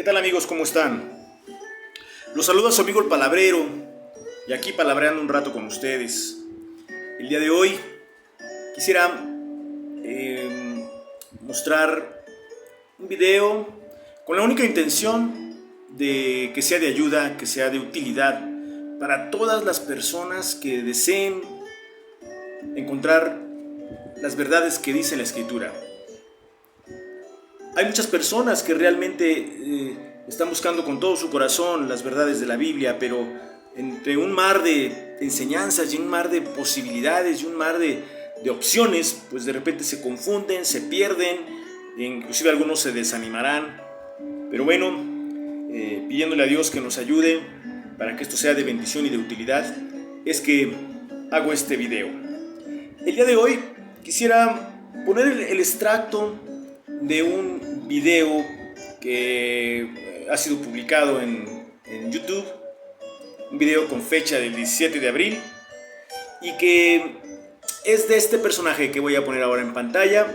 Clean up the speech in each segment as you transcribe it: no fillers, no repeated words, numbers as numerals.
¿Qué tal, amigos? ¿Cómo están? Los saluda su amigo el Palabrero y aquí palabreando un rato con ustedes. El día de hoy quisiera mostrar un video con la única intención de que sea de ayuda, que sea de utilidad para todas las personas que deseen encontrar las verdades que dice la Escritura. Hay muchas personas que realmente están buscando con todo su corazón las verdades de la Biblia, pero entre un mar de enseñanzas y un mar de posibilidades y un mar de opciones, pues de repente se confunden, se pierden, e inclusive algunos se desanimarán. Pero bueno, pidiéndole a Dios que nos ayude para que esto sea de bendición y de utilidad, es que hago este video. El día de hoy quisiera poner el extracto de un video que ha sido publicado en YouTube, un video con fecha del 17 de abril y que es de este personaje que voy a poner ahora en pantalla.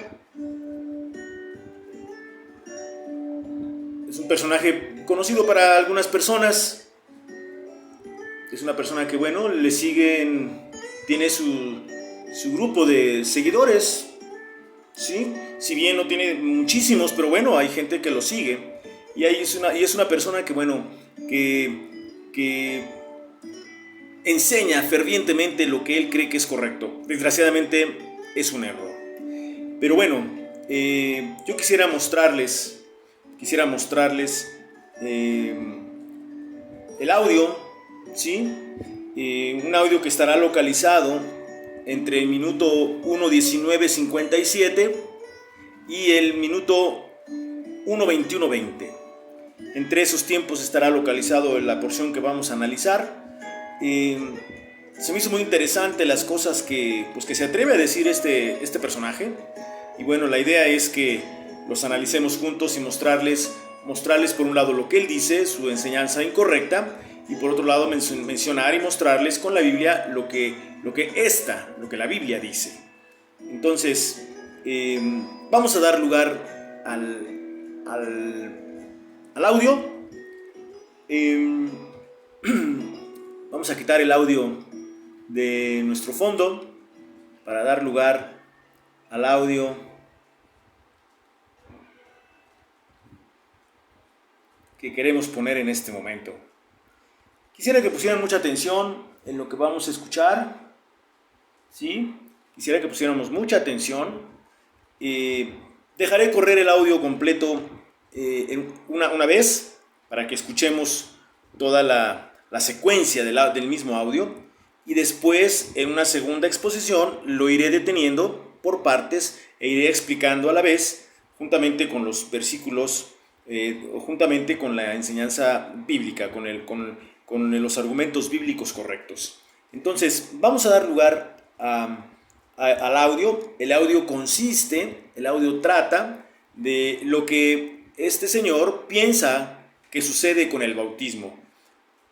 Es un personaje conocido para algunas personas, es una persona que, bueno, le siguen, tiene su grupo de seguidores, ¿sí? Si bien no tiene muchísimos, pero bueno, hay gente que lo sigue. Y es una persona que, bueno, que enseña fervientemente lo que él cree que es correcto. Desgraciadamente es un error. Pero bueno, yo quisiera mostrarles el audio, ¿sí? Un audio que estará localizado entre el minuto 1:19:57 y el minuto 1:21:20. Entre esos tiempos estará localizado la porción que vamos a analizar. Se me hizo muy interesante las cosas que se atreve a decir este personaje. Y bueno, la idea es que los analicemos juntos y mostrarles por un lado lo que él dice, su enseñanza incorrecta, y por otro lado mencionar y mostrarles con la Biblia lo que la Biblia dice. Entonces, vamos a dar lugar al audio. Vamos a quitar el audio de nuestro fondo para dar lugar al audio que queremos poner en este momento. Quisiera que pusieran mucha atención en lo que vamos a escuchar, ¿sí? Quisiera que pusiéramos mucha atención. Dejaré correr el audio completo una vez para que escuchemos toda la secuencia del mismo audio, y después en una segunda exposición lo iré deteniendo por partes e iré explicando a la vez, juntamente con los versículos, juntamente con la enseñanza bíblica, con los argumentos bíblicos correctos. Entonces vamos a dar lugar al audio. El audio trata de lo que este señor piensa que sucede con el bautismo.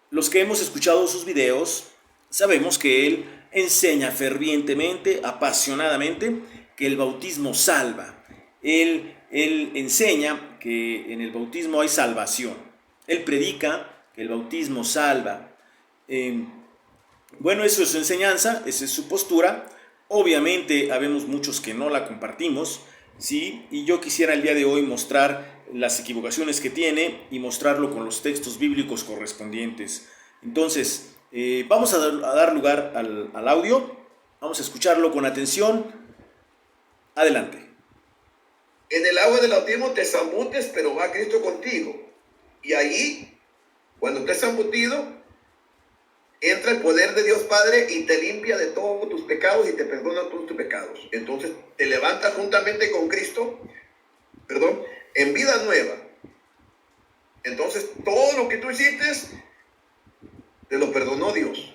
Los que hemos escuchado sus videos sabemos que él enseña fervientemente, apasionadamente, que el bautismo salva. Él enseña que en el bautismo hay salvación. Él predica que el bautismo salva. Bueno, eso es su enseñanza, esa es su postura. Obviamente habemos muchos que no la compartimos, ¿sí? Y yo quisiera el día de hoy mostrar las equivocaciones que tiene y mostrarlo con los textos bíblicos correspondientes. Entonces, vamos a dar lugar al audio. Vamos a escucharlo con atención. Adelante. En el agua del bautismo te zambutes, pero va Cristo contigo. Y ahí, cuando estés zambutido, entra el poder de Dios Padre y te limpia de todos tus pecados y te perdona todos tus pecados. Entonces te levantas juntamente con Cristo, en vida nueva. Entonces todo lo que tú hiciste, te lo perdonó Dios.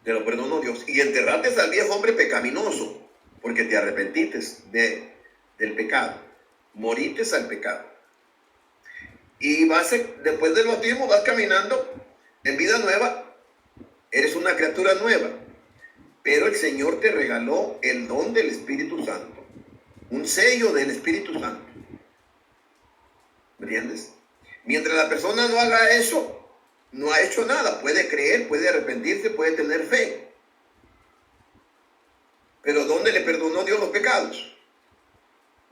Te lo perdonó Dios. Y enterraste al viejo hombre pecaminoso, porque te arrepentiste del pecado. Moriste al pecado. Y después del bautismo vas caminando en vida nueva. Eres una criatura nueva. Pero el Señor te regaló el don del Espíritu Santo. Un sello del Espíritu Santo. ¿Me entiendes? Mientras la persona no haga eso, no ha hecho nada. Puede creer, puede arrepentirse, puede tener fe. Pero ¿dónde le perdonó Dios los pecados?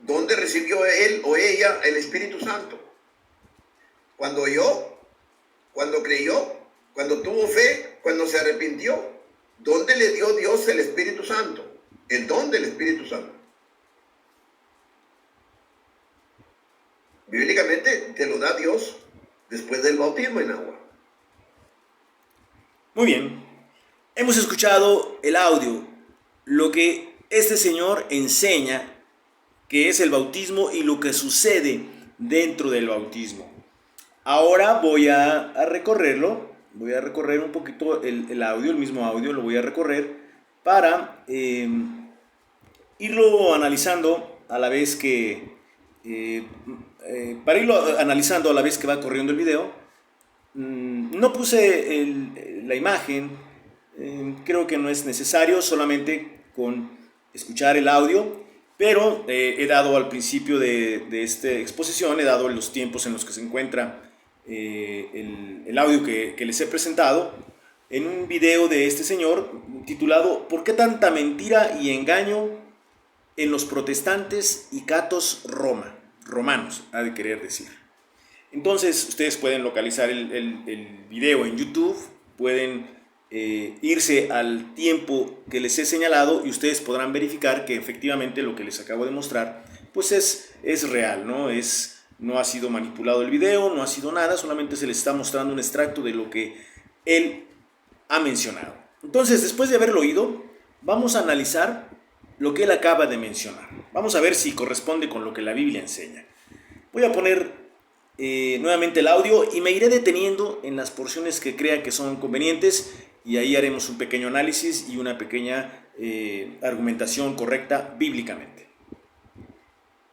¿Dónde recibió él o ella el Espíritu Santo? Cuando oyó, cuando creyó, cuando tuvo fe, cuando se arrepintió. ¿Dónde le dio Dios el Espíritu Santo? ¿El don del Espíritu Santo? Bíblicamente te lo da Dios después del bautismo en agua. Muy bien, hemos escuchado el audio, lo que este señor enseña que es el bautismo y lo que sucede dentro del bautismo. Ahora voy a recorrerlo, voy a recorrer un poquito el audio, el mismo audio, lo voy a recorrer para irlo analizando a la vez que va corriendo el video. No puse la imagen, creo que no es necesario, solamente con escuchar el audio, pero he dado al principio de esta exposición, he dado los tiempos en los que se encuentra el audio que les he presentado en un video de este señor titulado ¿Por qué tanta mentira y engaño en los protestantes y catos romanos? Ha de querer decir. Entonces ustedes pueden localizar el video en YouTube, pueden irse al tiempo que les he señalado y ustedes podrán verificar que efectivamente lo que les acabo de mostrar pues es real, no ha sido manipulado el video, no ha sido nada, solamente se les está mostrando un extracto de lo que él ha mencionado. Entonces, después de haberlo oído, vamos a analizar lo que él acaba de mencionar. Vamos a ver si corresponde con lo que la Biblia enseña. Voy a poner nuevamente el audio y me iré deteniendo en las porciones que crea que son convenientes y ahí haremos un pequeño análisis y una pequeña argumentación correcta bíblicamente.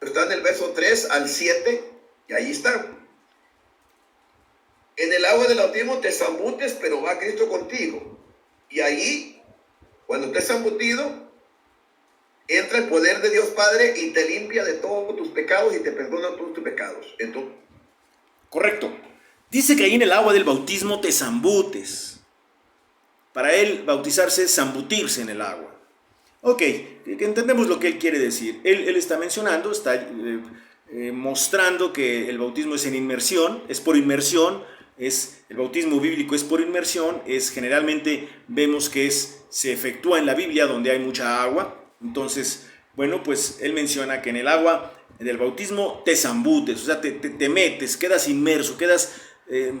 Está en el verso 3 al 7 y ahí está. En el agua del bautismo te zambutes, pero va Cristo contigo. Y ahí, cuando estés zambutido, entra el poder de Dios Padre y te limpia de todos tus pecados y te perdona todos tus pecados. Entonces, correcto. Dice que ahí en el agua del bautismo te zambutes. Para él, bautizarse es zambutirse en el agua. Ok, entendemos lo que él quiere decir. Él está mencionando, está mostrando que el bautismo es en inmersión, es por inmersión, el bautismo bíblico es por inmersión, generalmente vemos que se efectúa en la Biblia donde hay mucha agua. Entonces, bueno, pues él menciona que en el agua del bautismo te zambutes, o sea, te metes, quedas inmerso, quedas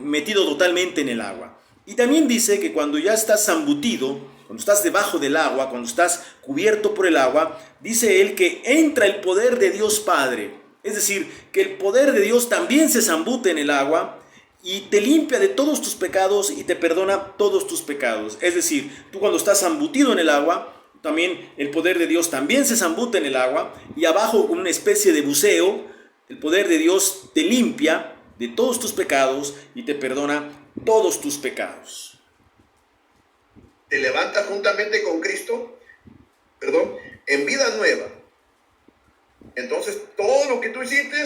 metido totalmente en el agua. Y también dice que cuando ya estás zambutido, cuando estás debajo del agua, cuando estás cubierto por el agua, dice él que entra el poder de Dios Padre. Es decir, que el poder de Dios también se zambute en el agua y te limpia de todos tus pecados y te perdona todos tus pecados. Es decir, tú cuando estás zambutido en el agua, también el poder de Dios también se zambuta en el agua y abajo con una especie de buceo, el poder de Dios te limpia de todos tus pecados y te perdona todos tus pecados. Te levantas juntamente con Cristo, en vida nueva. Entonces todo lo que tú hiciste,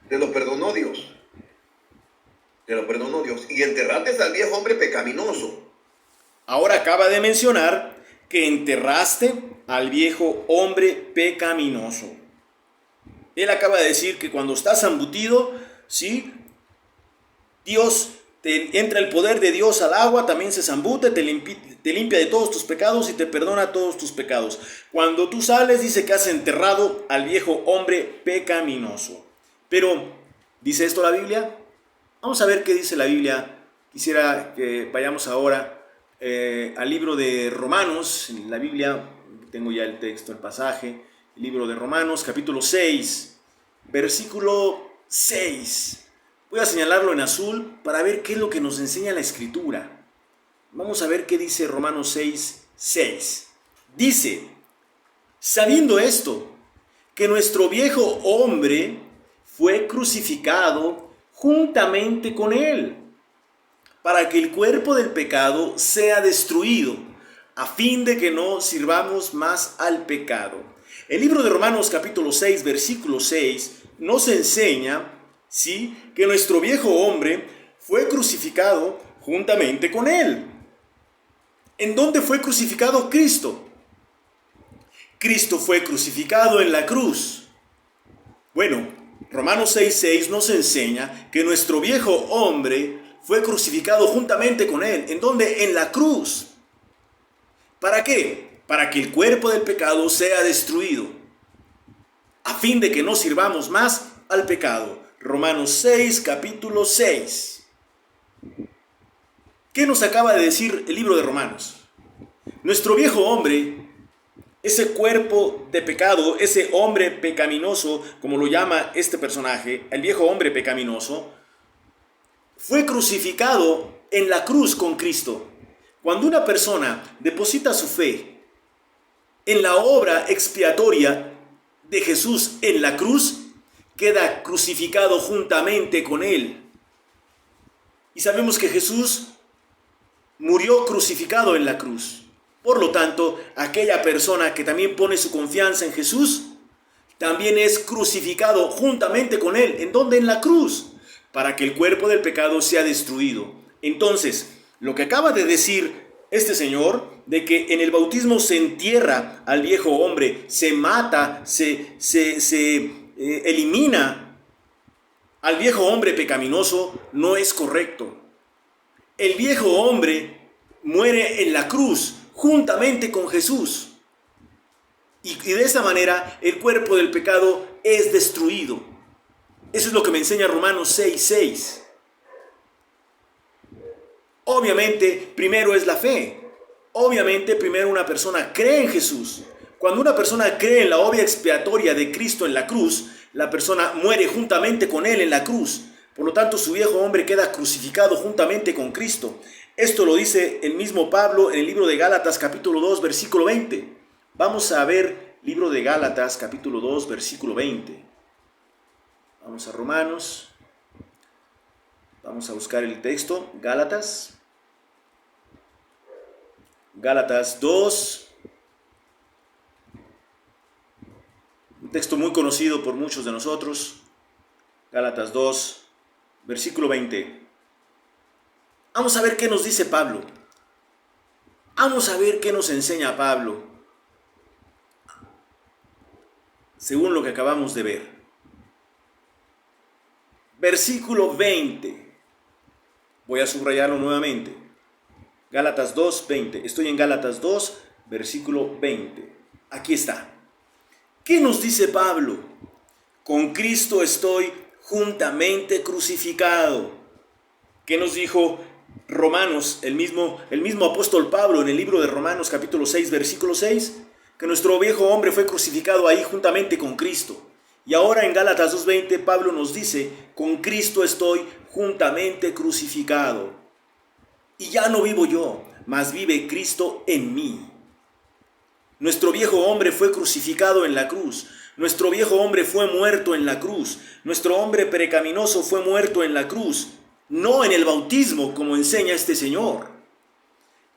te lo perdonó Dios. Te lo perdonó Dios. Y enterraste al viejo hombre pecaminoso. Ahora acaba de mencionar que enterraste al viejo hombre pecaminoso. Él acaba de decir que cuando estás zambutido, ¿sí? Entra el poder de Dios al agua, también se zambute, te limpia de todos tus pecados y te perdona todos tus pecados. Cuando tú sales, dice que has enterrado al viejo hombre pecaminoso. Pero, ¿dice esto la Biblia? Vamos a ver qué dice la Biblia. Quisiera que vayamos ahora al libro de Romanos. En la Biblia, tengo ya el texto, el pasaje. El libro de Romanos, capítulo 6, versículo 6. Voy a señalarlo en azul para ver qué es lo que nos enseña la Escritura. Vamos a ver qué dice Romanos 6, 6. Dice, sabiendo esto, que nuestro viejo hombre fue crucificado juntamente con él, para que el cuerpo del pecado sea destruido, a fin de que no sirvamos más al pecado. El libro de Romanos capítulo 6, versículo 6, nos enseña ¿sí? Que nuestro viejo hombre fue crucificado juntamente con él. ¿En dónde fue crucificado Cristo? Cristo fue crucificado en la cruz. Bueno, Romanos 6:6 nos enseña que nuestro viejo hombre fue crucificado juntamente con él. ¿En dónde? En la cruz. ¿Para qué? Para que el cuerpo del pecado sea destruido, a fin de que no sirvamos más al pecado. Romanos 6, capítulo 6. ¿Qué nos acaba de decir el libro de Romanos? Nuestro viejo hombre, ese cuerpo de pecado, ese hombre pecaminoso, como lo llama este personaje, el viejo hombre pecaminoso, fue crucificado en la cruz con Cristo. Cuando una persona deposita su fe en la obra expiatoria de Jesús en la cruz, queda crucificado juntamente con él. Y sabemos que Jesús murió crucificado en la cruz. Por lo tanto, aquella persona que también pone su confianza en Jesús, también es crucificado juntamente con él. ¿En dónde? En la cruz, para que el cuerpo del pecado sea destruido. Entonces, lo que acaba de decir este señor, de que en el bautismo se entierra al viejo hombre, se mata, se elimina al viejo hombre pecaminoso, no es correcto. El viejo hombre muere en la cruz juntamente con Jesús. Y de esa manera el cuerpo del pecado es destruido. Eso es lo que me enseña Romanos 6:6. Obviamente, primero es la fe. Obviamente, primero una persona cree en Jesús. Cuando una persona cree en la obra expiatoria de Cristo en la cruz, la persona muere juntamente con él en la cruz. Por lo tanto, su viejo hombre queda crucificado juntamente con Cristo. Esto lo dice el mismo Pablo en el libro de Gálatas, capítulo 2, versículo 20. Vamos a ver libro de Gálatas, capítulo 2, versículo 20. Vamos a Romanos. Vamos a buscar el texto. Gálatas 2. Un texto muy conocido por muchos de nosotros. Gálatas 2, versículo 20. Vamos a ver qué nos dice Pablo. Vamos a ver qué nos enseña Pablo, según lo que acabamos de ver. Versículo 20. Voy a subrayarlo nuevamente. Gálatas 2, 20. Estoy en Gálatas 2, versículo 20. Aquí está. ¿Qué nos dice Pablo? Con Cristo estoy juntamente crucificado. ¿Qué nos dijo Romanos, el mismo apóstol Pablo en el libro de Romanos capítulo 6, versículo 6? Que nuestro viejo hombre fue crucificado ahí juntamente con Cristo. Y ahora en Gálatas 2:20 Pablo nos dice, con Cristo estoy juntamente crucificado. Y ya no vivo yo, mas vive Cristo en mí. Nuestro viejo hombre fue crucificado en la cruz. Nuestro viejo hombre fue muerto en la cruz. Nuestro hombre pecaminoso fue muerto en la cruz. No en el bautismo, como enseña este señor.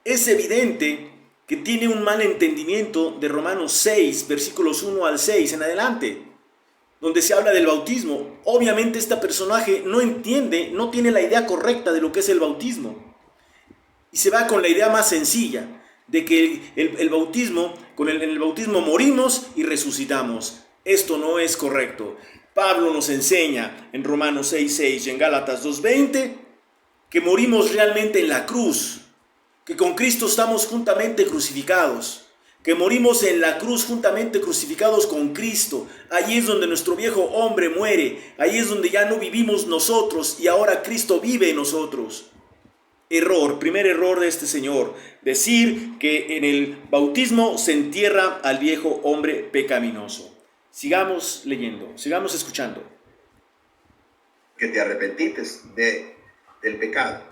Es evidente que tiene un mal entendimiento de Romanos 6, versículos 1 al 6 en adelante, donde se habla del bautismo. Obviamente este personaje no entiende, no tiene la idea correcta de lo que es el bautismo. Y se va con la idea más sencilla, de que el bautismo, en el bautismo morimos y resucitamos. Esto no es correcto. Pablo nos enseña en Romanos 6:6 y en Gálatas 2:20 que morimos realmente en la cruz, que con Cristo estamos juntamente crucificados, que morimos en la cruz juntamente crucificados con Cristo. Allí es donde nuestro viejo hombre muere, allí es donde ya no vivimos nosotros y ahora Cristo vive en nosotros. Primer error de este señor, decir que en el bautismo se entierra al viejo hombre pecaminoso. Sigamos leyendo, sigamos escuchando. Que te arrepentites del pecado,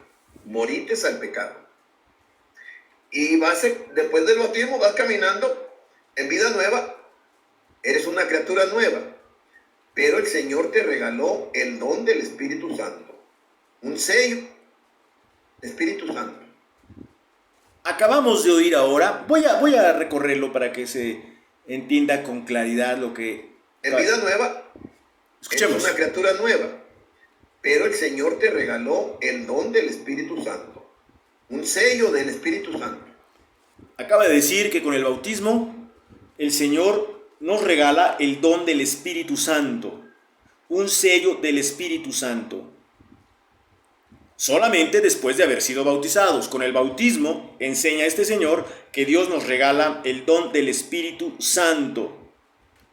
morites al pecado. Y después del bautismo vas caminando en vida nueva, eres una criatura nueva. Pero el Señor te regaló el don del Espíritu Santo, un sello. Espíritu Santo. Acabamos de oír ahora, voy a recorrerlo para que se entienda con claridad lo que... En vida nueva, escuchemos. Es una criatura nueva. pero el Señor te regaló el don del Espíritu Santo, un sello del Espíritu Santo. Acaba de decir que con el bautismo el Señor nos regala el don del Espíritu Santo, un sello del Espíritu Santo. Solamente después de haber sido bautizados. Con el bautismo enseña este Señor que Dios nos regala el don del Espíritu Santo,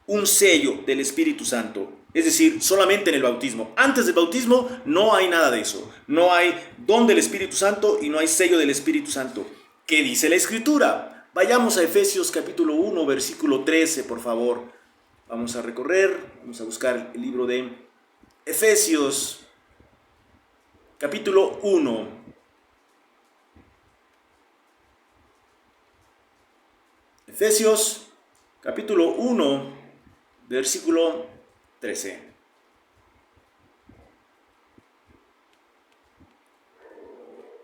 un sello del Espíritu Santo. Es decir, solamente en el bautismo. Antes del bautismo no hay nada de eso. No hay don del Espíritu Santo y no hay sello del Espíritu Santo. ¿Qué dice la Escritura? Vayamos a Efesios capítulo 1, versículo 13, por favor. Vamos a recorrer, vamos a buscar el libro de Efesios capítulo 1. Efesios capítulo 1, versículo 13.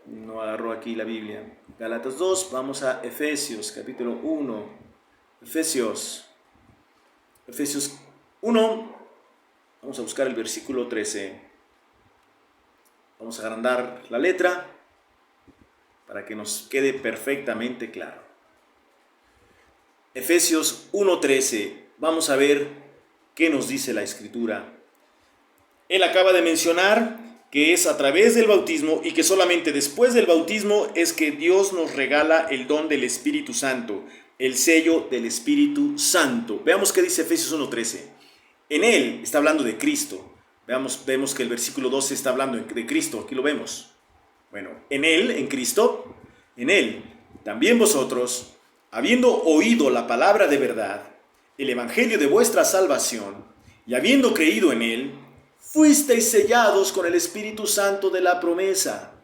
No agarró aquí la Biblia. Gálatas 2, vamos a Efesios capítulo 1. Efesios 1, vamos a buscar el versículo 13. Vamos a agrandar la letra para que nos quede perfectamente claro. Efesios 1:13. Vamos a ver qué nos dice la Escritura. Él acaba de mencionar que es a través del bautismo y que solamente después del bautismo es que Dios nos regala el don del Espíritu Santo, el sello del Espíritu Santo. Veamos qué dice Efesios 1:13. En Él, está hablando de Cristo. Vemos que el versículo 12 está hablando de Cristo, aquí lo vemos. Bueno, en Él, en Cristo, en Él, también vosotros, habiendo oído la palabra de verdad, el evangelio de vuestra salvación, y habiendo creído en Él, fuisteis sellados con el Espíritu Santo de la promesa.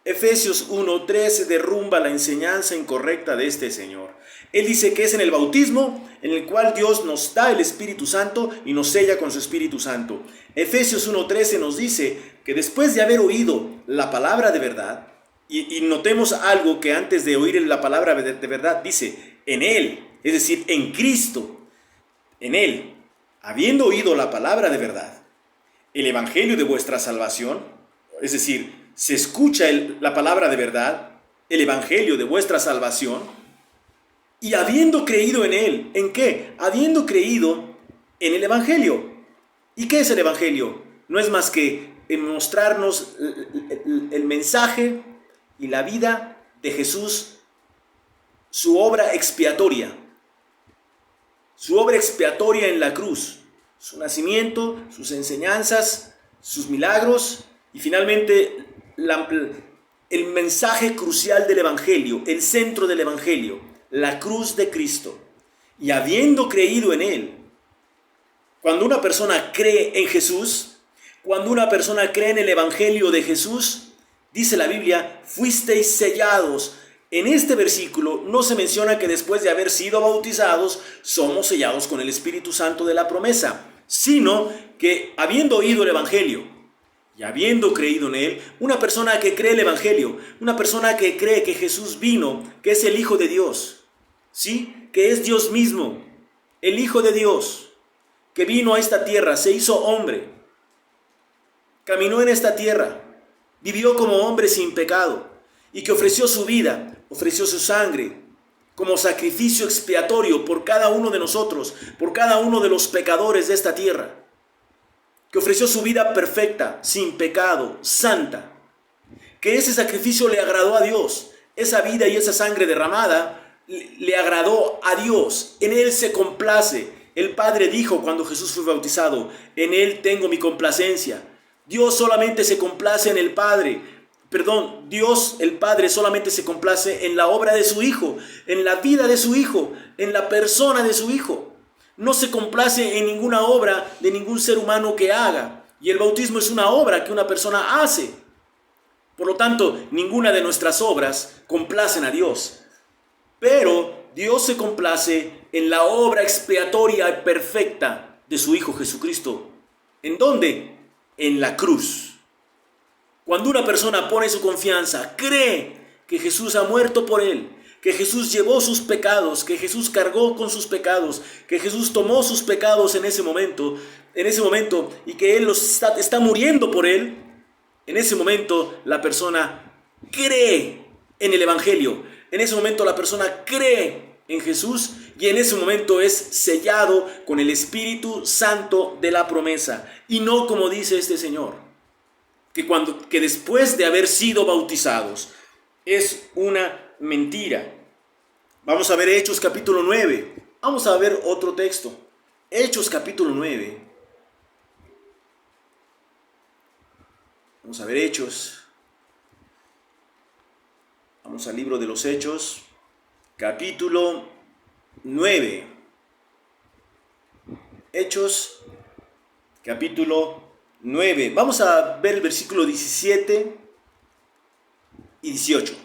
Efesios 1:13 derrumba la enseñanza incorrecta de este Señor. Él dice que es en el bautismo en el cual Dios nos da el Espíritu Santo y nos sella con su Espíritu Santo. Efesios 1:13 nos dice que después de haber oído la palabra de verdad, y notemos algo que antes de oír la palabra de verdad dice, en Él, es decir, en Cristo, en Él, habiendo oído la palabra de verdad, el evangelio de vuestra salvación, es decir, se escucha la palabra de verdad, el evangelio de vuestra salvación, y habiendo creído en Él, ¿en qué? Habiendo creído en el evangelio. ¿Y qué es el evangelio? No es más que mostrarnos el mensaje y la vida de Jesús, su obra expiatoria en la cruz, su nacimiento, sus enseñanzas, sus milagros y finalmente el mensaje crucial del evangelio, el centro del evangelio, la cruz de Cristo. Y habiendo creído en Él, cuando una persona cree en Jesús, cuando una persona cree en el evangelio de Jesús, dice la Biblia, fuisteis sellados. En este versículo no se menciona que después de haber sido bautizados somos sellados con el Espíritu Santo de la promesa, sino que habiendo oído el evangelio y habiendo creído en Él, una persona que cree el evangelio, una persona que cree que Jesús vino, que es el Hijo de Dios, ¿sí? Que es Dios mismo, el Hijo de Dios, que vino a esta tierra, se hizo hombre, caminó en esta tierra, vivió como hombre sin pecado y que ofreció su vida, ofreció su sangre como sacrificio expiatorio por cada uno de nosotros, por cada uno de los pecadores de esta tierra, que ofreció su vida perfecta, sin pecado, santa, que ese sacrificio le agradó a Dios, esa vida y esa sangre derramada le agradó a Dios, en Él se complace. El Padre dijo cuando Jesús fue bautizado, en Él tengo mi complacencia. Dios solamente se complace en el Padre. Dios el Padre solamente se complace en la obra de su Hijo, en la vida de su Hijo, en la persona de su Hijo. No se complace en ninguna obra de ningún ser humano que haga. Y el bautismo es una obra que una persona hace. Por lo tanto, ninguna de nuestras obras complacen a Dios. Pero Dios se complace en la obra expiatoria y perfecta de su Hijo Jesucristo. ¿En dónde? En la cruz. Cuando una persona pone su confianza, cree que Jesús ha muerto por él, que Jesús llevó sus pecados, que Jesús cargó con sus pecados, que Jesús tomó sus pecados en ese momento, y que Él está muriendo por él, en ese momento la persona cree en el Evangelio, en ese momento la persona cree en Jesús y en ese momento es sellado con el Espíritu Santo de la promesa. Y no como dice este señor, que después de haber sido bautizados, es una mentira. Vamos a ver Hechos capítulo 9. Vamos a ver otro texto. Hechos capítulo 9. Vamos a ver Hechos. Vamos al libro de los Hechos, capítulo 9. Hechos, capítulo 9. Vamos a ver el versículo 17 y 18.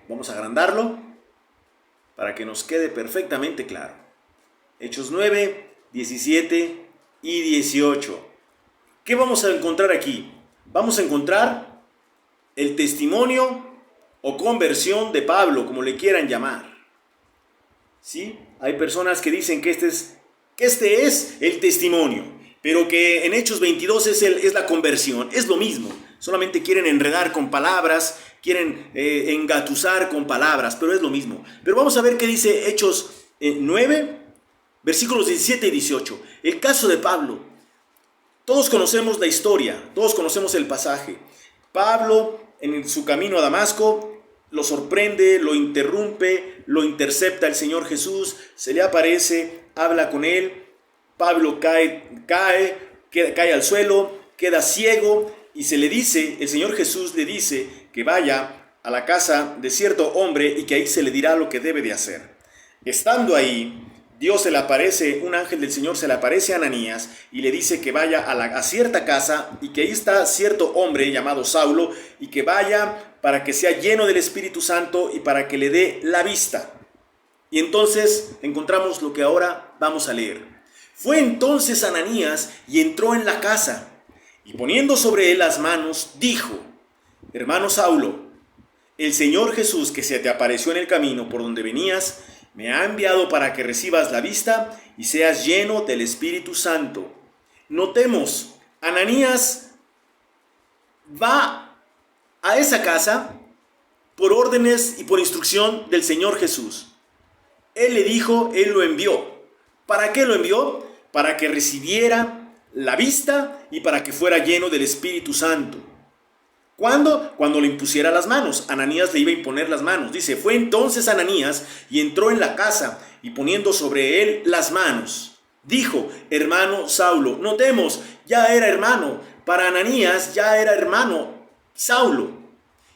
Vamos a agrandarlo para que nos quede perfectamente claro. Hechos 9, 17 y 18. ¿Qué vamos a encontrar aquí? Vamos a encontrar el testimonio o conversión de Pablo, como le quieran llamar. ¿Sí? Hay personas que dicen que este es el testimonio, pero que en Hechos 22 es la conversión. Es lo mismo, solamente quieren enredar con palabras, quieren engatusar con palabras, pero es lo mismo. Pero vamos a ver qué dice Hechos 9, versículos 17 y 18. El caso de Pablo. Todos conocemos la historia, todos conocemos el pasaje. Pablo, en su camino a Damasco, lo sorprende, lo interrumpe, lo intercepta el Señor Jesús, se le aparece, habla con él. Pablo cae al suelo, queda ciego y el Señor Jesús le dice que vaya a la casa de cierto hombre y que ahí se le dirá lo que debe de hacer. Estando ahí, un ángel del Señor se le aparece a Ananías y le dice que vaya a cierta casa y que ahí está cierto hombre llamado Saulo y que vaya para que sea lleno del Espíritu Santo y para que le dé la vista. Y entonces encontramos lo que ahora vamos a leer. Fue entonces Ananías y entró en la casa y poniendo sobre él las manos dijo: hermano Saulo, el Señor Jesús que se te apareció en el camino por donde venías me ha enviado para que recibas la vista y seas lleno del Espíritu Santo. Notemos, Ananías va a esa casa por órdenes y por instrucción del Señor Jesús. Él le dijo, él lo envió. ¿Para qué lo envió? Para que recibiera la vista y para que fuera lleno del Espíritu Santo. ¿Cuándo? Cuando le impusiera las manos. Ananías le iba a imponer las manos. Dice, fue entonces Ananías y entró en la casa y poniendo sobre él las manos, dijo, hermano Saulo. Notemos, ya era hermano. Para Ananías ya era hermano Saulo.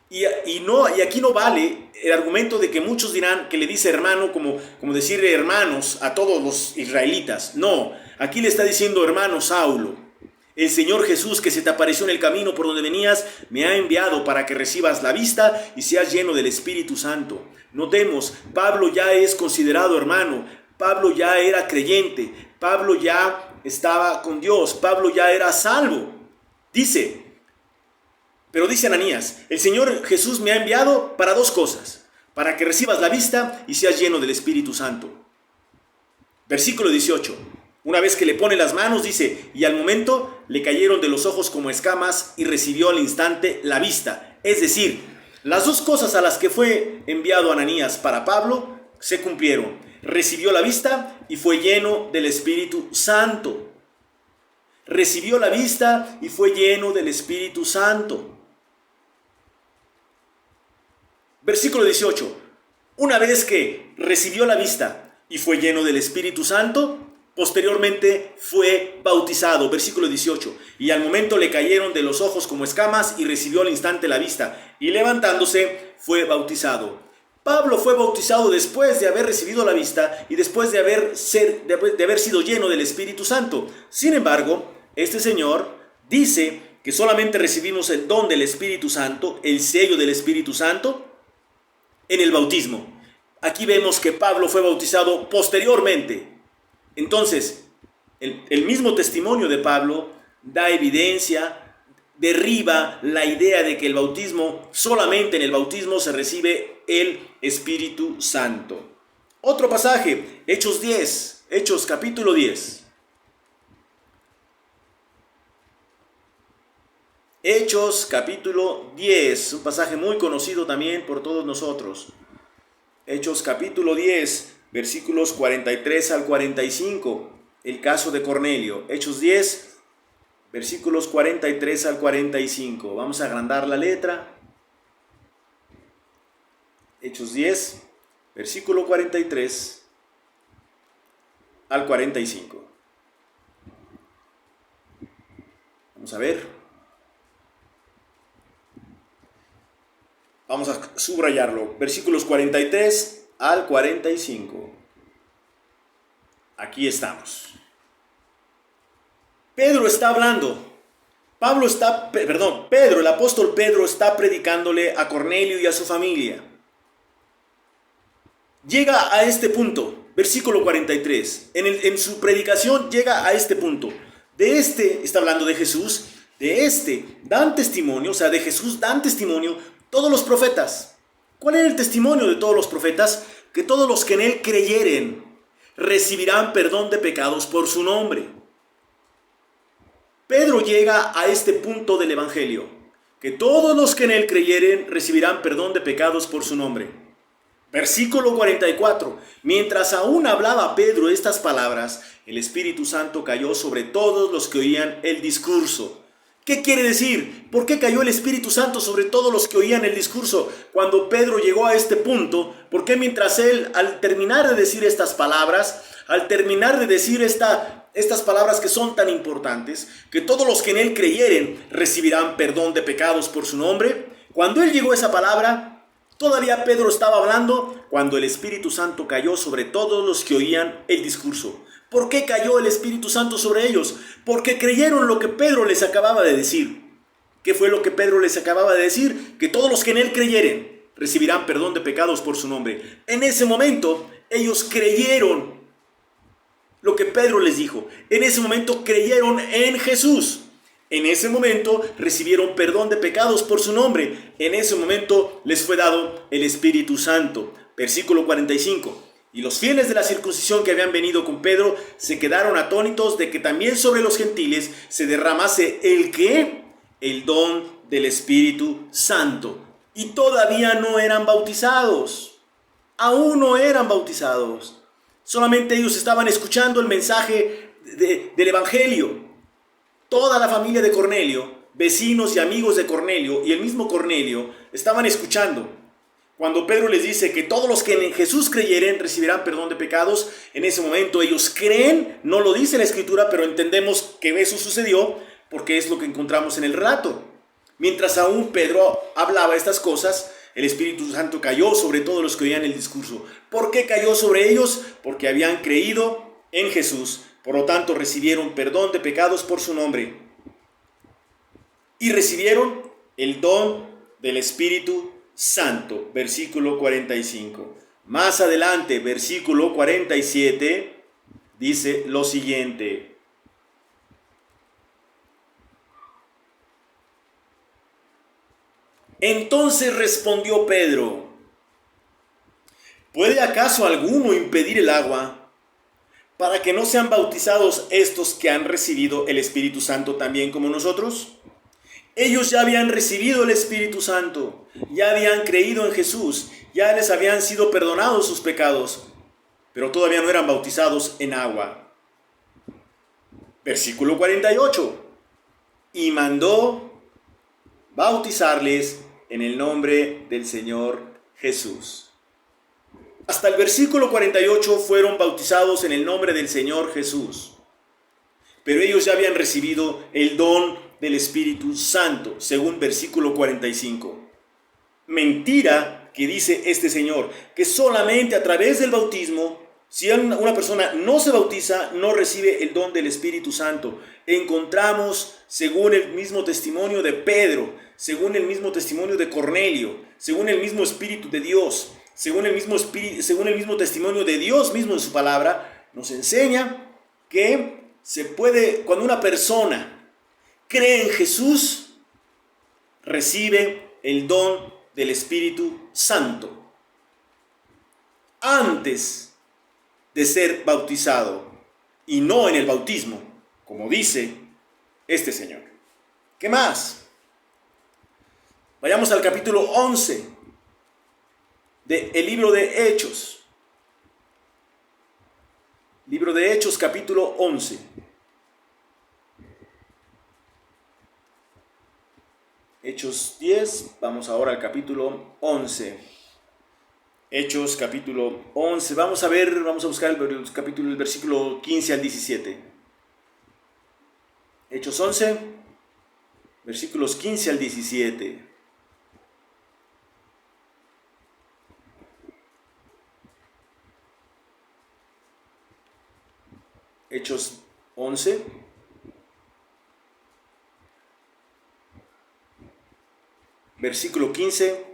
Y aquí no vale el argumento de que muchos dirán que le dice hermano como decir hermanos a todos los israelitas. No, aquí le está diciendo hermano Saulo. El Señor Jesús que se te apareció en el camino por donde venías, me ha enviado para que recibas la vista y seas lleno del Espíritu Santo. Notemos, Pablo ya es considerado hermano, Pablo ya era creyente, Pablo ya estaba con Dios, Pablo ya era salvo. Pero dice Ananías, el Señor Jesús me ha enviado para dos cosas, para que recibas la vista y seas lleno del Espíritu Santo. Versículo 18. Una vez que le pone las manos, dice, y al momento le cayeron de los ojos como escamas y recibió al instante la vista. Es decir, las dos cosas a las que fue enviado Ananías para Pablo se cumplieron. Recibió la vista y fue lleno del Espíritu Santo. Recibió la vista y fue lleno del Espíritu Santo. Versículo 18. Una vez que recibió la vista y fue lleno del Espíritu Santo, posteriormente fue bautizado. Versículo 18. Y al momento le cayeron de los ojos como escamas y recibió al instante la vista. Y levantándose fue bautizado. Pablo fue bautizado después de haber recibido la vista y después de haber sido lleno del Espíritu Santo. Sin embargo, este señor dice que solamente recibimos el don del Espíritu Santo, el sello del Espíritu Santo, en el bautismo. Aquí vemos que Pablo fue bautizado posteriormente. Entonces, el mismo testimonio de Pablo da evidencia derriba la idea de que el bautismo, solamente en el bautismo se recibe el Espíritu Santo. Otro pasaje, Hechos 10, Hechos capítulo 10. Hechos capítulo 10, un pasaje muy conocido también por todos nosotros. Hechos capítulo 10, versículos 43 al 45, el caso de Cornelio. Hechos 10, versículos 43 al 45. Vamos a agrandar la letra. Hechos 10, versículo 43 al 45. Vamos a ver. Vamos a subrayarlo. Versículos 43 al 45. Aquí estamos. Pedro está hablando. Pedro, el apóstol Pedro está predicándole a Cornelio y a su familia. Llega a este punto, versículo 43. En su predicación llega a este punto. Está hablando de Jesús. Dan testimonio, de Jesús dan testimonio todos los profetas. ¿Cuál era el testimonio de todos los profetas? Que todos los que en él creyeren recibirán perdón de pecados por su nombre. Pedro llega a este punto del evangelio, que todos los que en él creyeren recibirán perdón de pecados por su nombre. Versículo 44. Mientras aún hablaba Pedro estas palabras, el Espíritu Santo cayó sobre todos los que oían el discurso. ¿Qué quiere decir? ¿Por qué cayó el Espíritu Santo sobre todos los que oían el discurso? Cuando Pedro llegó a este punto, ¿por qué mientras él, al terminar de decir estas palabras, al terminar de decir estas palabras que son tan importantes, que todos los que en él creyeren recibirán perdón de pecados por su nombre? Cuando él llegó a esa palabra, todavía Pedro estaba hablando cuando el Espíritu Santo cayó sobre todos los que oían el discurso. ¿Por qué cayó el Espíritu Santo sobre ellos? Porque creyeron lo que Pedro les acababa de decir. ¿Qué fue lo que Pedro les acababa de decir? Que todos los que en él creyeren recibirán perdón de pecados por su nombre. En ese momento ellos creyeron lo que Pedro les dijo. En ese momento creyeron en Jesús. En ese momento recibieron perdón de pecados por su nombre. En ese momento les fue dado el Espíritu Santo. Versículo 45. Y los fieles de la circuncisión que habían venido con Pedro se quedaron atónitos de que también sobre los gentiles se derramase el don del Espíritu Santo. Y todavía no eran bautizados. Aún no eran bautizados. Solamente ellos estaban escuchando el mensaje del Evangelio. Toda la familia de Cornelio, vecinos y amigos de Cornelio y el mismo Cornelio estaban escuchando. Cuando Pedro les dice que todos los que en Jesús creyeren recibirán perdón de pecados, en ese momento ellos creen, no lo dice la Escritura, pero entendemos que eso sucedió porque es lo que encontramos en el relato. Mientras aún Pedro hablaba estas cosas, el Espíritu Santo cayó sobre todos los que oían el discurso. ¿Por qué cayó sobre ellos? Porque habían creído en Jesús, por lo tanto recibieron perdón de pecados por su nombre. Y recibieron el don del Espíritu Santo, versículo 45. Más adelante, versículo 47, dice lo siguiente. Entonces respondió Pedro: ¿puede acaso alguno impedir el agua para que no sean bautizados estos que han recibido el Espíritu Santo también como nosotros? Ellos ya habían recibido el Espíritu Santo, ya habían creído en Jesús, ya les habían sido perdonados sus pecados, pero todavía no eran bautizados en agua. Versículo 48. Y mandó bautizarles en el nombre del Señor Jesús. Hasta el versículo 48 fueron bautizados en el nombre del Señor Jesús, pero ellos ya habían recibido el don del Espíritu Santo, según versículo 45. Mentira que dice este Señor, que solamente a través del bautismo, si una persona no se bautiza, no recibe el don del Espíritu Santo. Encontramos, según el mismo testimonio de Pedro, según el mismo testimonio de Cornelio, según el mismo Espíritu de Dios, según el mismo testimonio de Dios mismo en su palabra, nos enseña que se puede, cuando una persona cree en Jesús, recibe el don del Espíritu Santo antes de ser bautizado y no en el bautismo, como dice este señor. ¿Qué más? Vayamos al capítulo 11 del libro de Hechos. Libro de Hechos, capítulo 11. Hechos 10, vamos ahora al capítulo 11. Hechos, capítulo 11. Vamos a buscar el versículo 15 al 17. Hechos 11, versículos 15 al 17. Hechos 11, versículo 15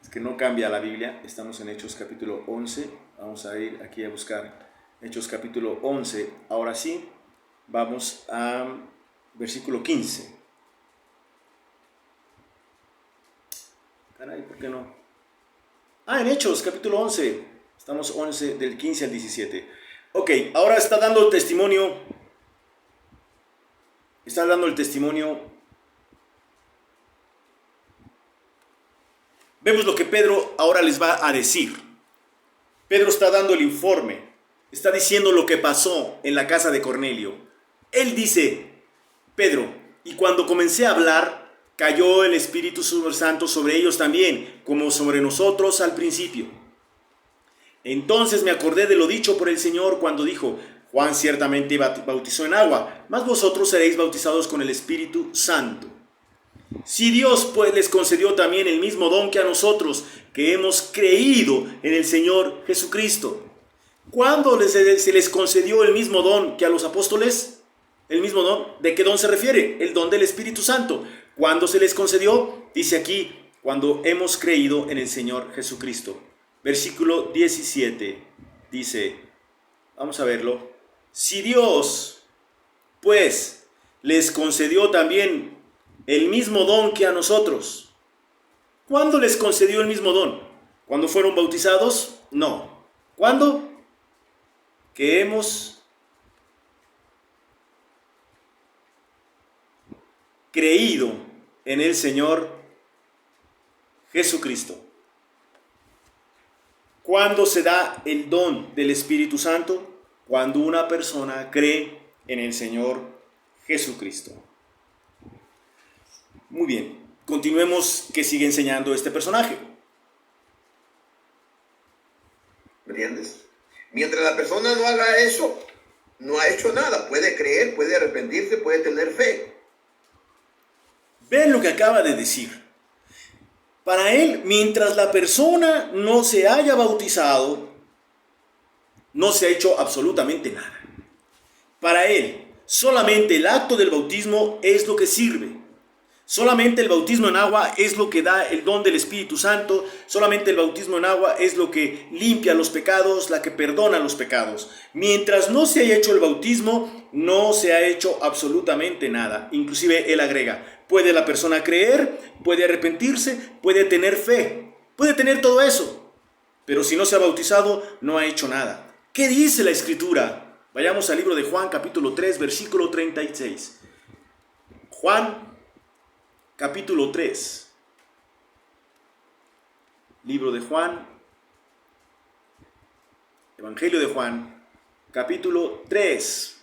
es que no cambia la Biblia, estamos en Hechos capítulo 11, vamos a ir aquí a buscar Hechos capítulo 11, ahora sí, vamos a versículo 15. Caray, ¿por qué no? En Hechos capítulo 11, estamos 11 del 15 al 17. Ok, ahora está dando el testimonio. Está dando el testimonio. Vemos lo que Pedro ahora les va a decir. Pedro está dando el informe. Está diciendo lo que pasó en la casa de Cornelio. Él dice, Pedro, y cuando comencé a hablar, cayó el Espíritu Santo sobre ellos también, como sobre nosotros al principio. Entonces me acordé de lo dicho por el Señor cuando dijo, Juan ciertamente bautizó en agua, mas vosotros seréis bautizados con el Espíritu Santo. Si Dios pues les concedió también el mismo don que a nosotros, que hemos creído en el Señor Jesucristo. ¿Cuándo se les concedió el mismo don que a los apóstoles? ¿El mismo don? ¿De qué don se refiere? El don del Espíritu Santo. ¿Cuándo se les concedió? Dice aquí, cuando hemos creído en el Señor Jesucristo. Versículo 17 dice, vamos a verlo. Si Dios, pues, les concedió también el mismo don que a nosotros. ¿Cuándo les concedió el mismo don? ¿Cuándo fueron bautizados? No. ¿Cuándo? Que hemos creído en el Señor Jesucristo. ¿Cuándo se da el don del Espíritu Santo? Cuando una persona cree en el Señor Jesucristo. Muy bien, continuemos que sigue enseñando este personaje. ¿Me entiendes? Mientras la persona no haga eso, no ha hecho nada. Puede creer, puede arrepentirse, puede tener fe. Ven lo que acaba de decir. Para él, mientras la persona no se haya bautizado, no se ha hecho absolutamente nada. Para él, solamente el acto del bautismo es lo que sirve. Solamente el bautismo en agua es lo que da el don del Espíritu Santo. Solamente el bautismo en agua es lo que limpia los pecados, la que perdona los pecados. Mientras no se haya hecho el bautismo, no se ha hecho absolutamente nada. Inclusive él agrega, puede la persona creer, puede arrepentirse, puede tener fe, puede tener todo eso. Pero si no se ha bautizado, no ha hecho nada. ¿Qué dice la Escritura? Vayamos al libro de Juan, capítulo 3, versículo 36. Juan capítulo 3, libro de Juan, Evangelio de Juan, capítulo 3.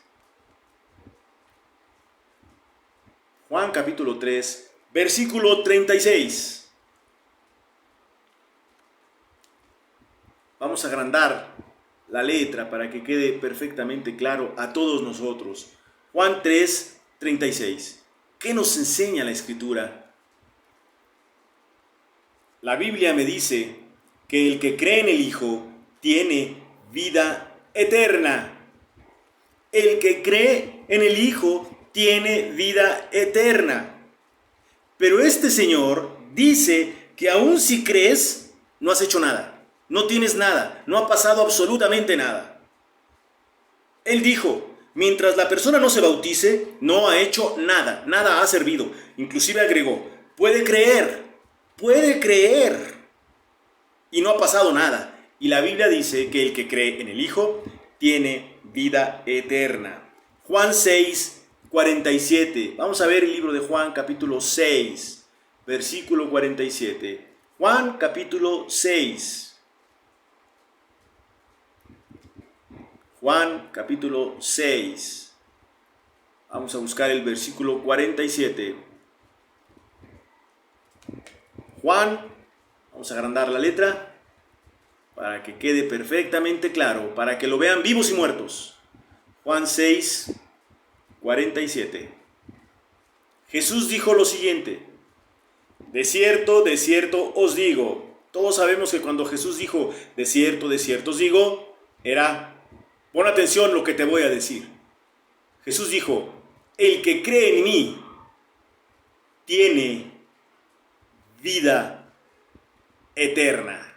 Juan capítulo 3, versículo 36. Vamos a agrandar la letra para que quede perfectamente claro a todos nosotros. Juan 3, 36. ¿Qué nos enseña la Escritura? La Biblia me dice que el que cree en el Hijo tiene vida eterna. El que cree en el Hijo tiene vida eterna. Pero este Señor dice que aun si crees, no has hecho nada. No tienes nada. No ha pasado absolutamente nada. Él dijo, mientras la persona no se bautice, no ha hecho nada, nada ha servido. Inclusive agregó, puede creer, y no ha pasado nada. Y la Biblia dice que el que cree en el Hijo tiene vida eterna. Juan 6, 47. Vamos a ver el libro de Juan capítulo 6, versículo 47. Juan capítulo 6. Juan capítulo 6. Vamos a buscar el versículo 47. Juan, vamos a agrandar la letra para que quede perfectamente claro, para que lo vean vivos y muertos. Juan 6, 47. Jesús dijo lo siguiente: de cierto os digo. Todos sabemos que cuando Jesús dijo, de cierto os digo, era, pon atención lo que te voy a decir. Jesús dijo, el que cree en mí tiene vida eterna.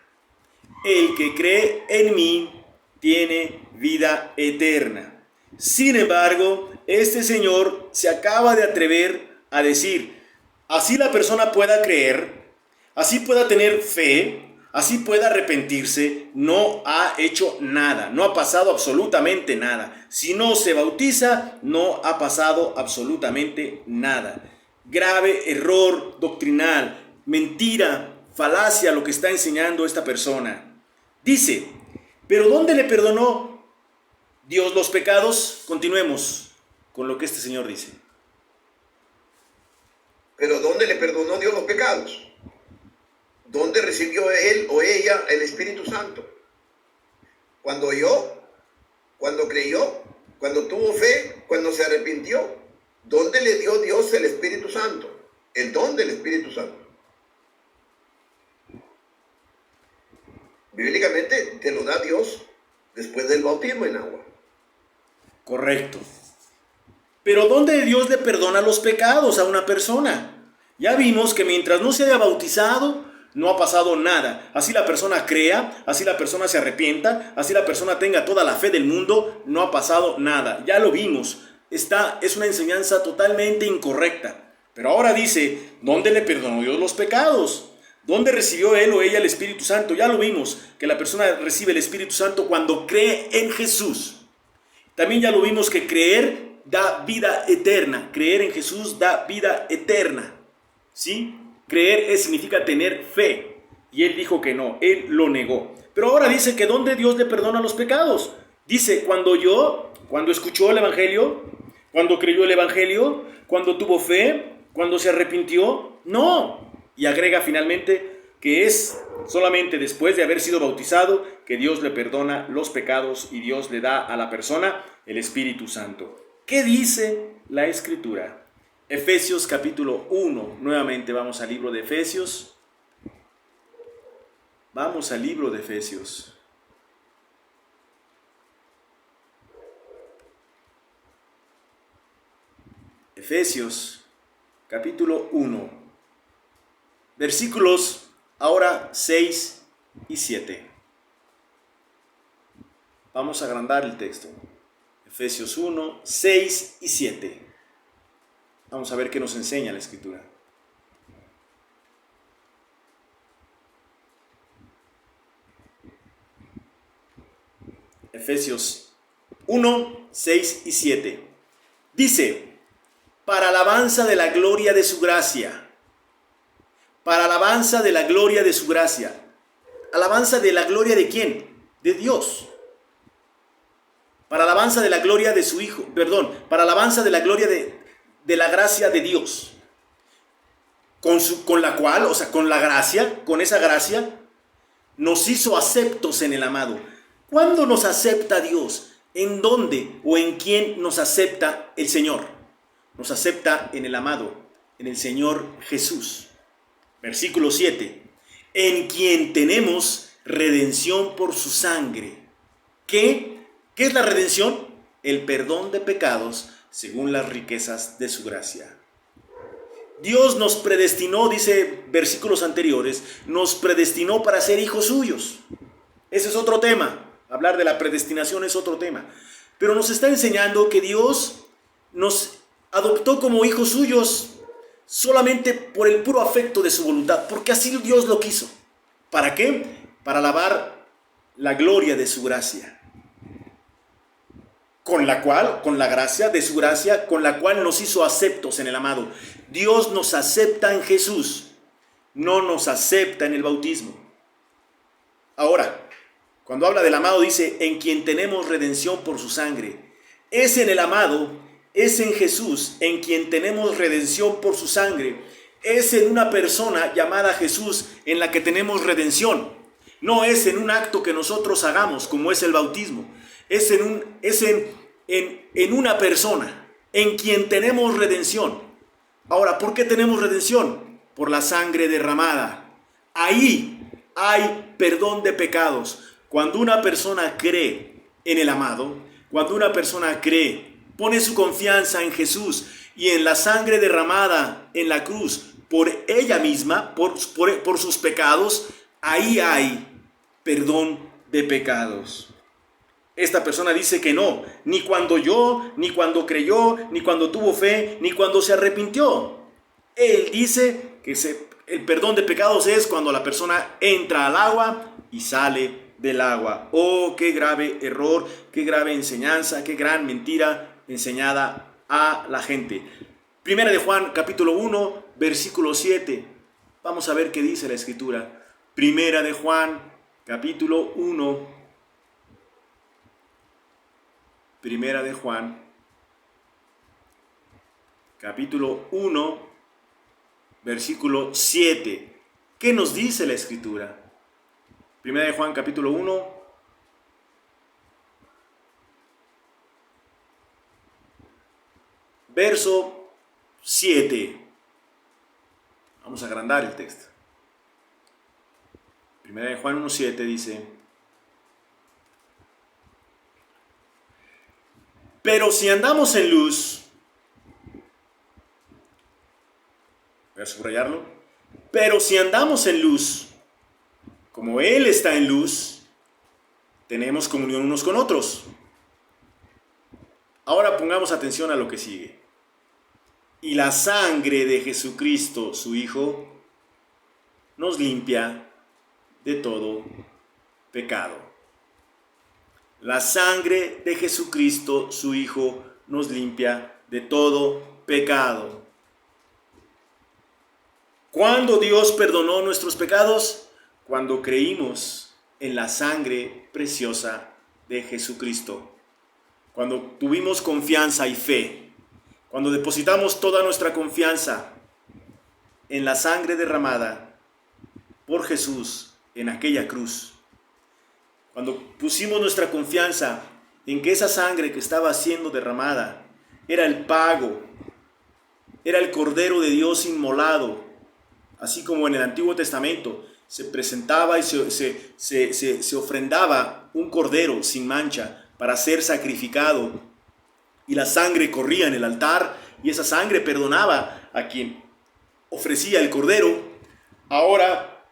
El que cree en mí tiene vida eterna. Sin embargo, este señor se acaba de atrever a decir, así la persona pueda creer, así pueda tener fe, así pueda arrepentirse, no ha hecho nada, no ha pasado absolutamente nada. Si no se bautiza, no ha pasado absolutamente nada. Grave error doctrinal, mentira, falacia lo que está enseñando esta persona. Dice, ¿pero dónde le perdonó Dios los pecados? Continuemos con lo que este señor dice. ¿Pero dónde le perdonó Dios los pecados? ¿Dónde recibió él o ella el Espíritu Santo? Cuando oyó, cuando creyó, cuando tuvo fe, cuando se arrepintió. ¿Dónde le dio Dios el Espíritu Santo? El don del Espíritu Santo. Bíblicamente te lo da Dios después del bautismo en agua. Correcto. Pero ¿dónde Dios le perdona los pecados a una persona? Ya vimos que mientras no se haya bautizado, no ha pasado nada. Así la persona crea, así la persona se arrepienta, así la persona tenga toda la fe del mundo, no ha pasado nada. Ya lo vimos. Es una enseñanza totalmente incorrecta. Pero ahora dice, ¿dónde le perdonó Dios los pecados? ¿Dónde recibió él o ella el Espíritu Santo? Ya lo vimos, que la persona recibe el Espíritu Santo cuando cree en Jesús. También ya lo vimos que creer da vida eterna. Creer en Jesús da vida eterna. ¿Sí? Creer significa tener fe. Y él dijo que no, él lo negó. Pero ahora dice que ¿dónde Dios le perdona los pecados? Dice, cuando escuchó el Evangelio, cuando creyó el Evangelio, cuando tuvo fe, cuando se arrepintió, no. Y agrega finalmente que es solamente después de haber sido bautizado que Dios le perdona los pecados y Dios le da a la persona el Espíritu Santo. ¿Qué dice la Escritura? Efesios capítulo 1. Nuevamente vamos al libro de Efesios. Vamos al libro de Efesios. Efesios capítulo 1. Versículos ahora 6 y 7. Vamos a agrandar el texto. Efesios 1, 6 y 7. Vamos a ver qué nos enseña la Escritura. Efesios 1, 6 y 7. Dice, para alabanza de la gloria de su gracia. Para alabanza de la gloria de su gracia. ¿Alabanza de la gloria de quién? De Dios. Para alabanza de la gloria de su Hijo. Para alabanza de la gloria de la gracia de Dios. Con la cual, o sea, con la gracia, con esa gracia, nos hizo aceptos en el amado. ¿Cuándo nos acepta Dios? ¿En dónde o en quién nos acepta el Señor? Nos acepta en el amado, en el Señor Jesús. Versículo 7. En quien tenemos redención por su sangre. ¿Qué es la redención? El perdón de pecados según las riquezas de su gracia. Dios nos predestinó, dice versículos anteriores, nos predestinó para ser hijos suyos. Ese es otro tema. Hablar de la predestinación es otro tema. pero nos está enseñando que Dios nos adoptó como hijos suyos solamente por el puro afecto de su voluntad, porque así Dios lo quiso. ¿Para qué? Para alabar la gloria de su gracia, con la gracia de su gracia, con la cual nos hizo aceptos en el amado. Dios nos acepta en Jesús, no nos acepta en el bautismo. Ahora, cuando habla del amado dice, en quien tenemos redención por su sangre. Es en el amado, es en Jesús, en quien tenemos redención por su sangre. Es en una persona llamada Jesús en la que tenemos redención. No es en un acto que nosotros hagamos, como es el bautismo. Es en una persona en quien tenemos redención. Ahora, ¿por qué tenemos redención? Por la sangre derramada. Ahí hay perdón de pecados. Cuando una persona cree en el amado, cuando una persona cree, pone su confianza en Jesús y en la sangre derramada en la cruz por ella misma, por sus pecados, ahí hay perdón de pecados. Esta persona dice que no, ni cuando oyó, ni cuando creyó, ni cuando tuvo fe, ni cuando se arrepintió. Él dice que el perdón de pecados es cuando la persona entra al agua y sale del agua. Oh, qué grave error, qué grave enseñanza, qué gran mentira enseñada a la gente. Primera de Juan, capítulo 1, versículo 7. Vamos a ver qué dice la Escritura. Primera de Juan, capítulo 1. Primera de Juan, capítulo 1, versículo 7. ¿Qué nos dice la Escritura? Primera de Juan, capítulo 1, verso 7. Vamos a agrandar el texto. Primera de Juan 1, 7 dice: pero si andamos en luz, voy a subrayarlo, pero si andamos en luz, como Él está en luz, tenemos comunión unos con otros. Ahora pongamos atención a lo que sigue. Y la sangre de Jesucristo, su Hijo, nos limpia de todo pecado. La sangre de Jesucristo, su Hijo, nos limpia de todo pecado. ¿Cuándo Dios perdonó nuestros pecados? Cuando creímos en la sangre preciosa de Jesucristo. Cuando tuvimos confianza y fe. Cuando depositamos toda nuestra confianza en la sangre derramada por Jesús en aquella cruz. Cuando pusimos nuestra confianza en que esa sangre que estaba siendo derramada era el pago, era el Cordero de Dios inmolado, así como en el Antiguo Testamento se presentaba y se ofrendaba un cordero sin mancha para ser sacrificado, y la sangre corría en el altar y esa sangre perdonaba a quien ofrecía el cordero. Ahora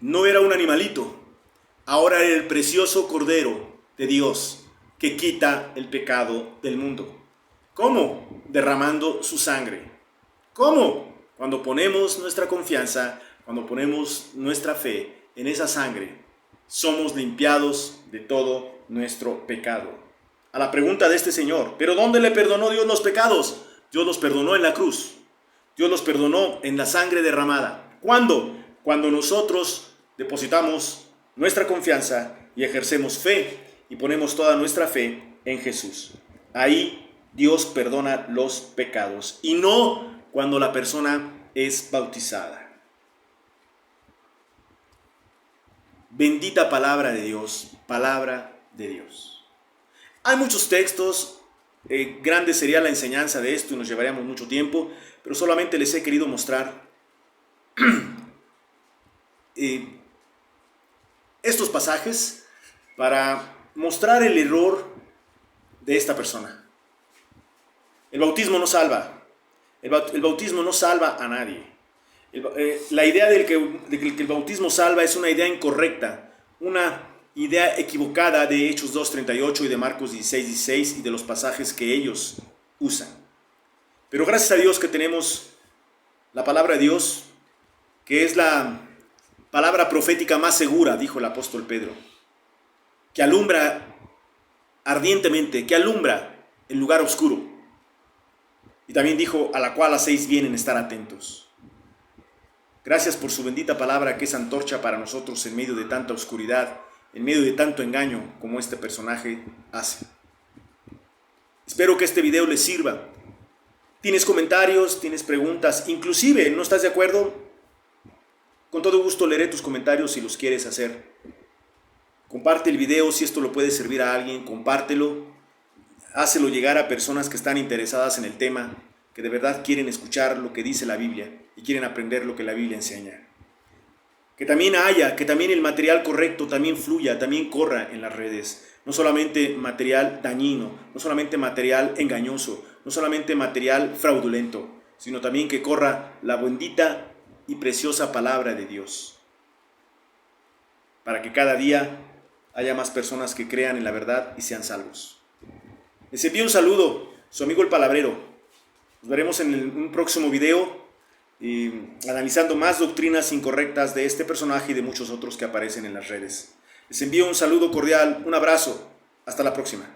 no era un animalito. Ahora era el precioso Cordero de Dios que quita el pecado del mundo. ¿Cómo? Derramando su sangre. ¿Cómo? Cuando ponemos nuestra confianza, cuando ponemos nuestra fe en esa sangre, somos limpiados de todo nuestro pecado. A la pregunta de este señor, ¿pero dónde le perdonó Dios los pecados? Dios los perdonó en la cruz. Dios los perdonó en la sangre derramada. ¿Cuándo? Cuando nosotros depositamos nuestra confianza y ejercemos fe y ponemos toda nuestra fe en Jesús. Ahí Dios perdona los pecados y no cuando la persona es bautizada. Bendita palabra de Dios, palabra de Dios. Hay muchos textos, grande sería la enseñanza de esto y nos llevaríamos mucho tiempo, pero solamente les he querido mostrar estos pasajes para mostrar el error de esta persona. El bautismo no salva. El bautismo no salva a nadie. La idea de que el bautismo salva es una idea incorrecta, una idea equivocada de Hechos 2:38 y de Marcos 16:16 y de los pasajes que ellos usan. Pero gracias a Dios que tenemos la palabra de Dios, que es la palabra profética más segura, dijo el apóstol Pedro, que alumbra ardientemente, que alumbra el lugar oscuro. Y también dijo, a la cual hacéis bien en estar atentos. Gracias por su bendita palabra, que es antorcha para nosotros en medio de tanta oscuridad, en medio de tanto engaño como este personaje hace. Espero que este video les sirva. ¿Tienes comentarios? ¿Tienes preguntas? Inclusive, ¿no estás de acuerdo? Con todo gusto leeré tus comentarios si los quieres hacer. Comparte el video si esto lo puede servir a alguien, compártelo. Hácelo llegar a personas que están interesadas en el tema, que de verdad quieren escuchar lo que dice la Biblia y quieren aprender lo que la Biblia enseña. Que también el material correcto también fluya, también corra en las redes. No solamente material dañino, no solamente material engañoso, no solamente material fraudulento, sino también que corra la bendita y preciosa palabra de Dios. Para que cada día haya más personas que crean en la verdad y sean salvos. Les envío un saludo, su amigo el Palabrero. Nos veremos en un próximo video analizando más doctrinas incorrectas de este personaje y de muchos otros que aparecen en las redes. Les envío un saludo cordial, un abrazo. Hasta la próxima.